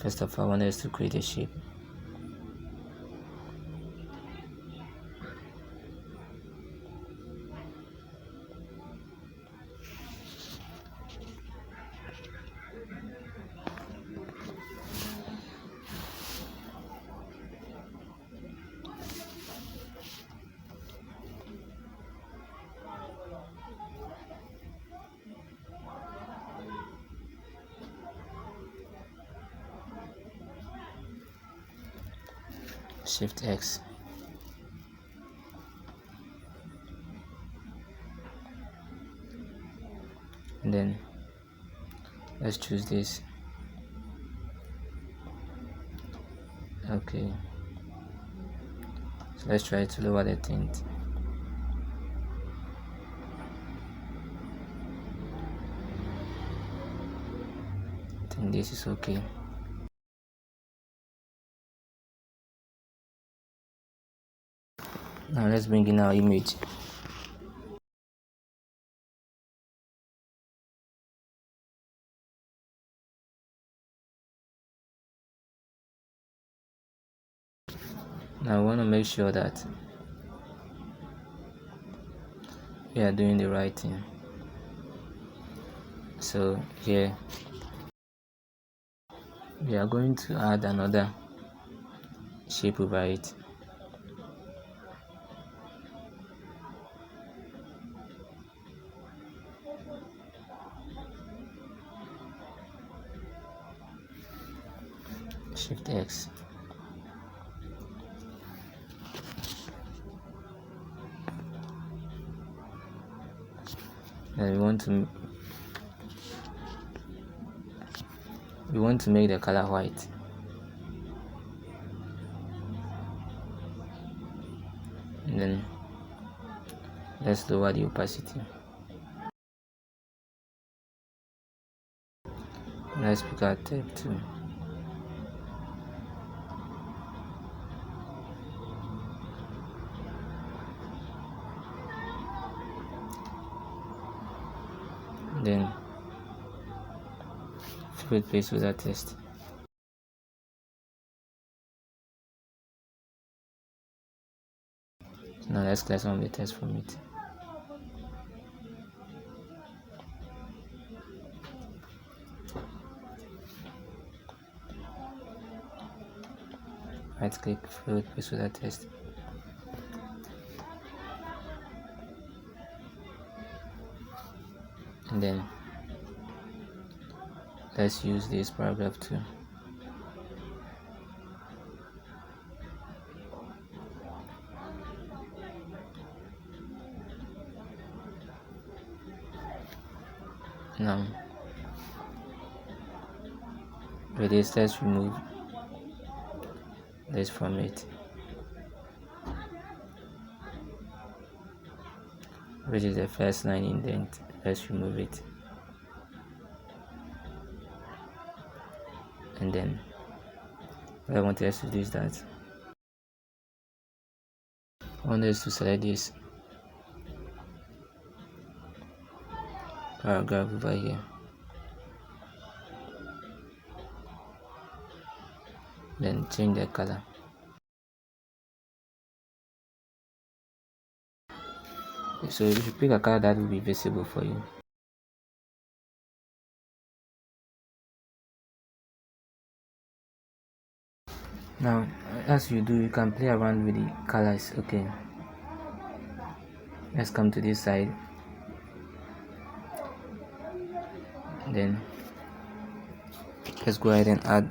First of all, I want us to create a shape. Shift X. And then let's choose this. Okay, so let's try to lower the tint. I think this is okay. Now let's bring in our image. Now I want to make sure that we are doing the right thing. So here we are going to add another shape over it. Shift X. Then we want to make the color white. And then let's lower the opacity. Let's pick out tape 2. Then fluid paste with that test. Now let's clear some of the text from it. Right click, fluid paste with that test. And then let's use this paragraph 2. Now with this, let's remove this from it, which is the first line indent. Let's remove it. And then what I want us to do is that I want us to select this paragraph over here. Then change the color. So you should pick a color that will be visible for you. Now as you do, you can play around with the colors. Okay, let's come to this side. Then let's go ahead and add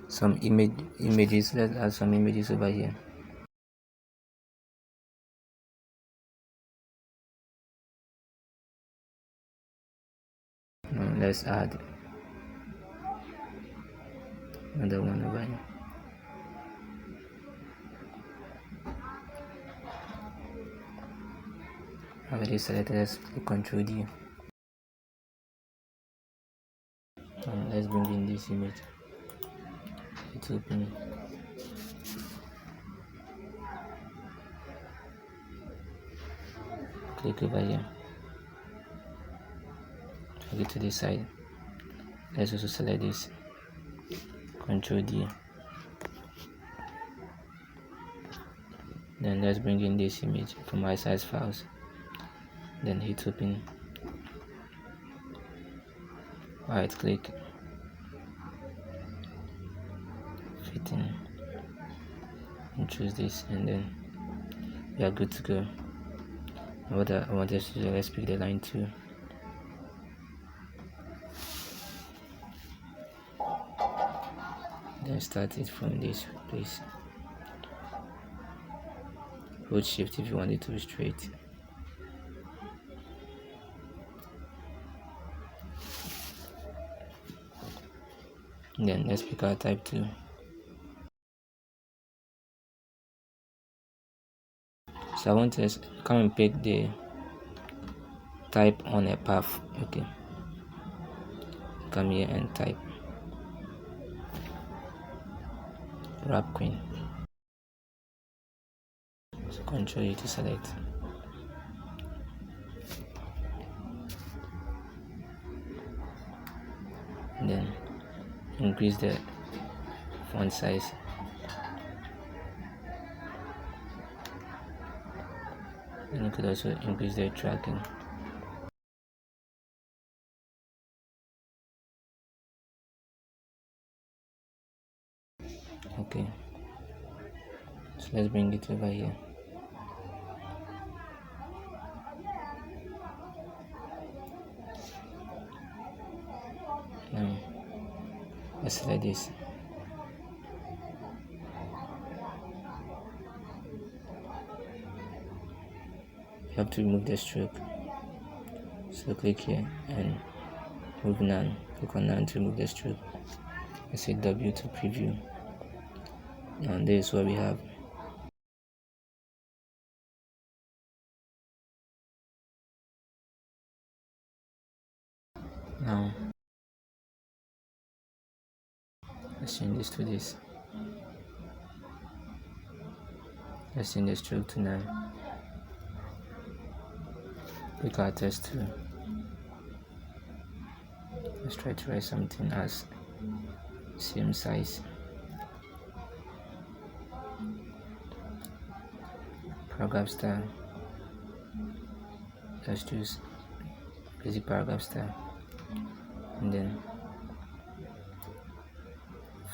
some images. Let's add some images over here. Now let's add another one over here. Already selected. Let's click Ctrl D. And let's bring in this image. It's open. Click over here. Take it to this side. let's also select this, Control D. Then let's bring in this image from my size files, then hit open, right click, fit in, and choose this, and then we are good to go. And what I want us to do, let's pick the line 2. Then start it from this place. Hold shift if you want it to be straight. Then let's pick our type 2. So I want to come and pick the type on a path. Okay, come here and type wrap queen. So Control U to select. And then increase the font size. And you could also increase the tracking. Okay, so let's bring it over here. Now let's select this. You have to remove the stroke, so click here and move none. Click on none to remove the stroke. Let's hit W to preview. Now this is what we have. Now let's change this to this. Let's change the stroke to 9. Pick our text tool. Let's try to write something as same size. Paragraph style. Let's choose basic paragraph style, and then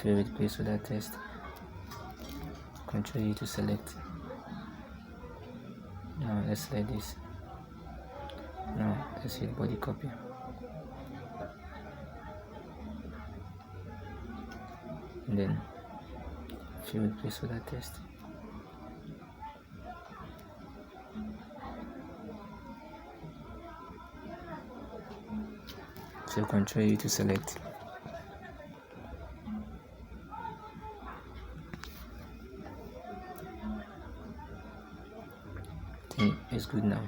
fill with place with that text. Control U to select. Now let's select this. Now let's hit body copy. And then fill with place with that text. So Control U to select. I think it's good now.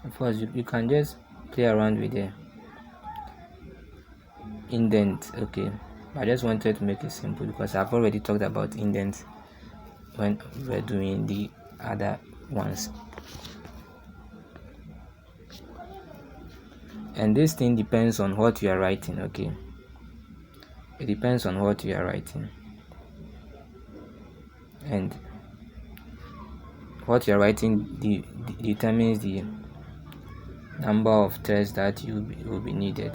Of course, you can just play around with the indent. Okay, I just wanted to make it simple because I've already talked about indent when we were doing the other ones. And this thing depends on what you are writing. Okay, it depends on what you are writing, and what you are writing determines the number of tests that will be needed.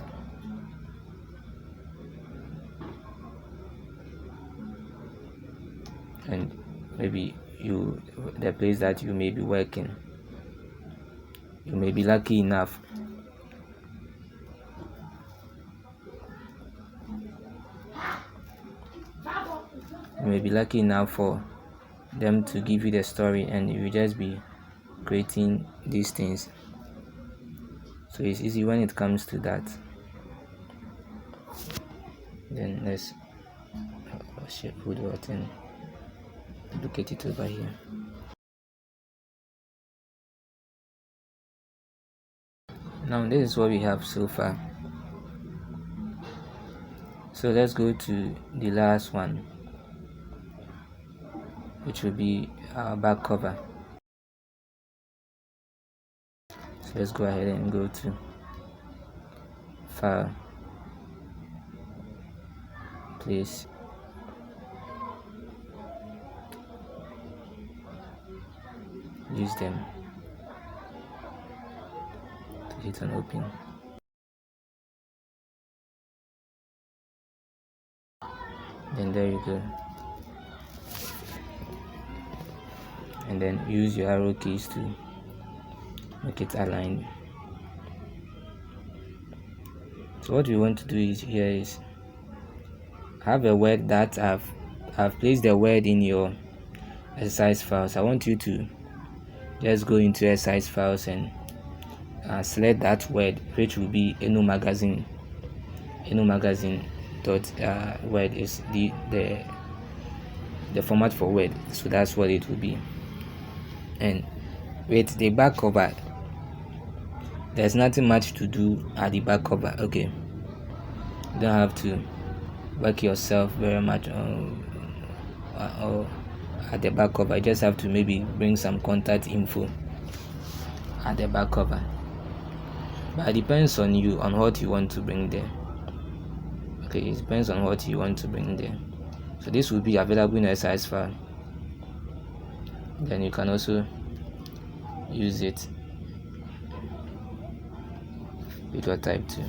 And maybe the place that you may be working, you may be lucky enough for them to give you the story, and you just be creating these things. So it's easy when it comes to that. Then let's put what and duplicate it over here. Now this is what we have so far. So let's go to the last one, which will be our back cover. let's go ahead and go to file, place, use them, hit on open. Then there you go. And then use your arrow keys to make it align. So what we want to do is here is have a word that I've placed the word in your exercise files. I want you to just go into exercise files and select that word, which will be Eno magazine. Eno magazine dot word is the format for word, so that's what it will be. And with the back cover, there's nothing much to do at the back cover. Okay, you don't have to work yourself very much or at the back cover. You just have to maybe bring some contact info at the back cover, but it depends on you, on what you want to bring there. Okay, it depends on what you want to bring there. So this will be available in a size file. Then you can also use it with your type 2.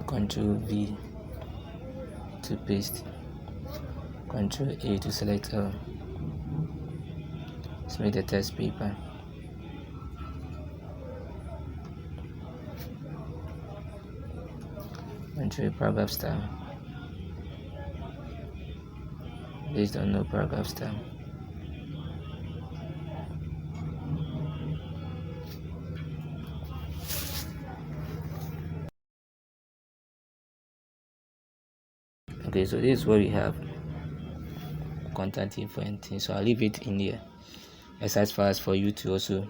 Control V to paste, Control A to select all. Let's make the test paper. Control paragraph style based on no paragraph style. Okay, so this is what we have, contact info and things. So I'll leave it in the exercise files for you to also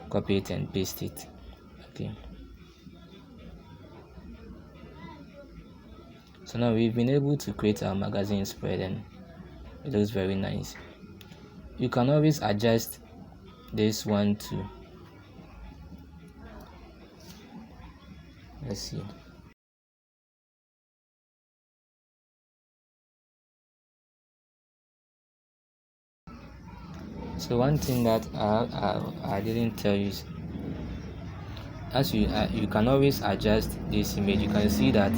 copy it and paste it. Okay, so now we've been able to create our magazine spread and it looks very nice. You can always adjust this one to, let's see, so one thing that I didn't tell you is, as you can always adjust this image. You can see that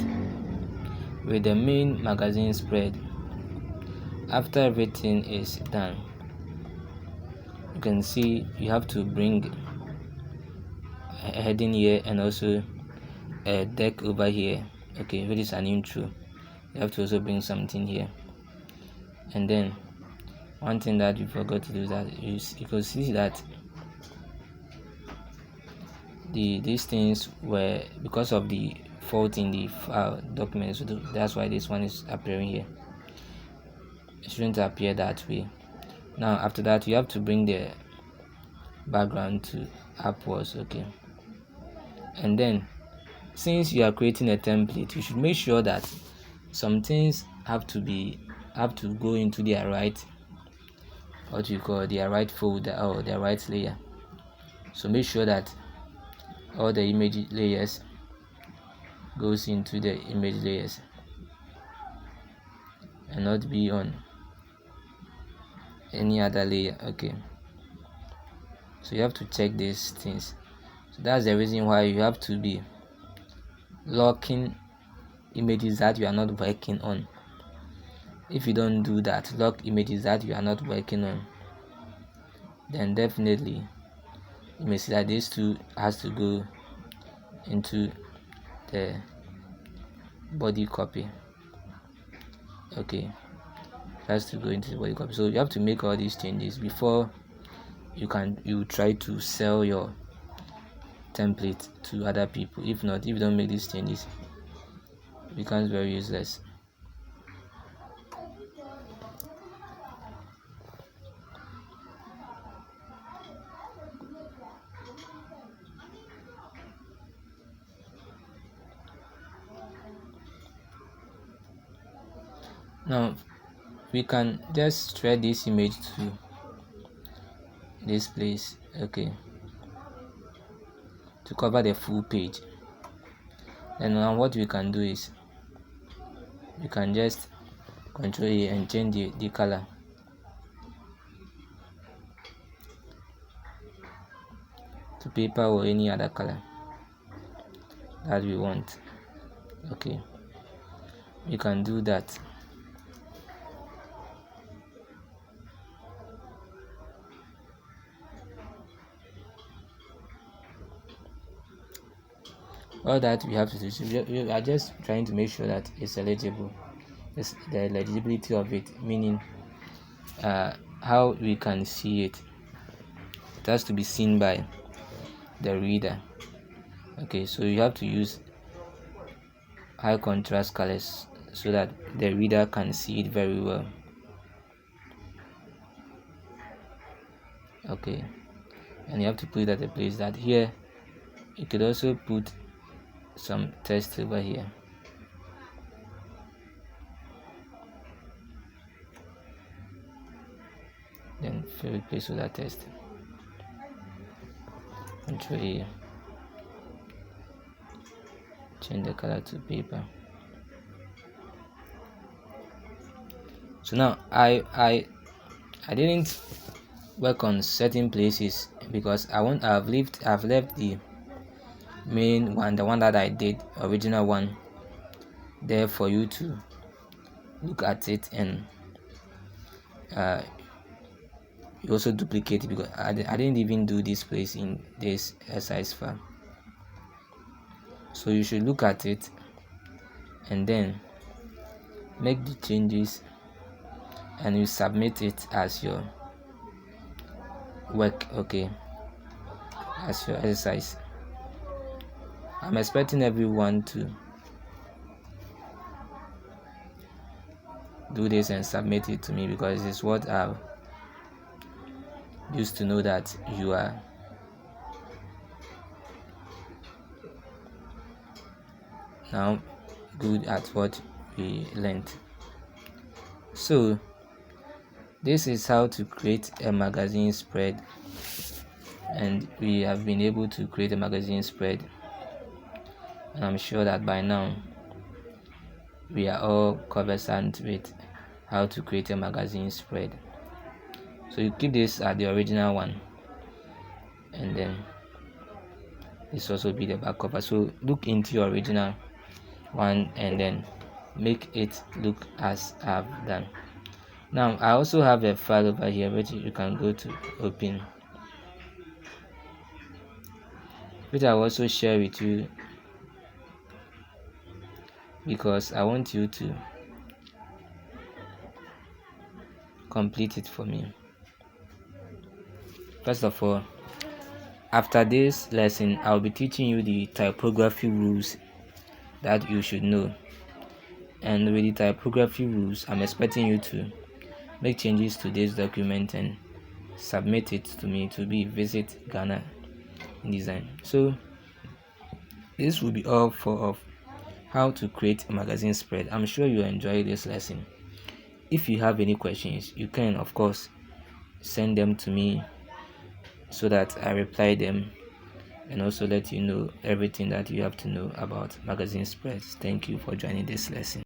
with the main magazine spread, after everything is done, you can see you have to bring a heading here and also a deck over here. Okay, which is an intro. You have to also bring something here. And then one thing that you forgot to do is that you can see that these things were because of the fault in the file document, so that's why this one is appearing here. It shouldn't appear that way. Now after that, you have to bring the background to upwards. Okay, and then since you are creating a template, you should make sure that some things have to go into their right, what you call their right folder or their right layer. So make sure that all the image layers goes into the image layers and not be on any other layer. Okay, so you have to check these things. So that's the reason why you have to be locking images that you are not working on. If you don't do that, lock images that you are not working on, then definitely you may see that these two has to go into the body copy. Okay, it has to go into the body copy. So you have to make all these changes before you try to sell your template to other people. If not, if you don't make these changes, it becomes very useless. Now we can just thread this image to this place, okay, to cover the full page. And now what we can do is we can just Control A and change the color to paper or any other color that we want. Okay, we can do that. All that we have to do is we are just trying to make sure that it's eligible. It's the legibility of it, meaning how we can see it. It has to be seen by the reader. Okay, so you have to use high contrast colors so that the reader can see it very well. Okay, and you have to put it at a place that here you could also put some text over here. Then fill place with that text. Control A. Change the color to paper. So now I didn't work on certain places because I've left the main one, the one that I did, original one, there for you to look at it, and you also duplicate it because I didn't even do this place in this size file. So you should look at it and then make the changes and you submit it as your work, okay, as your exercise. I'm expecting everyone to do this and submit it to me because it's what I've used to know that you are now good at what we learned. So this is how to create a magazine spread, and we have been able to create a magazine spread, and I'm sure that by now we are all conversant with how to create a magazine spread. So you keep this at the original one, and then this also be the back cover. So look into your original one and then make it look as I've done. Now I also have a file over here which you can go to open, which I will also share with you because I want you to complete it for me. First of all, after this lesson I'll be teaching you the typography rules that you should know, and with the typography rules I'm expecting you to make changes to this document and submit it to me to be Visit Ghana inDesign. So this will be all for how to create a magazine spread. I'm sure you enjoy this lesson. If you have any questions, you can of course send them to me so that I reply them and also let you know everything that you have to know about magazine spreads. Thank you for joining this lesson.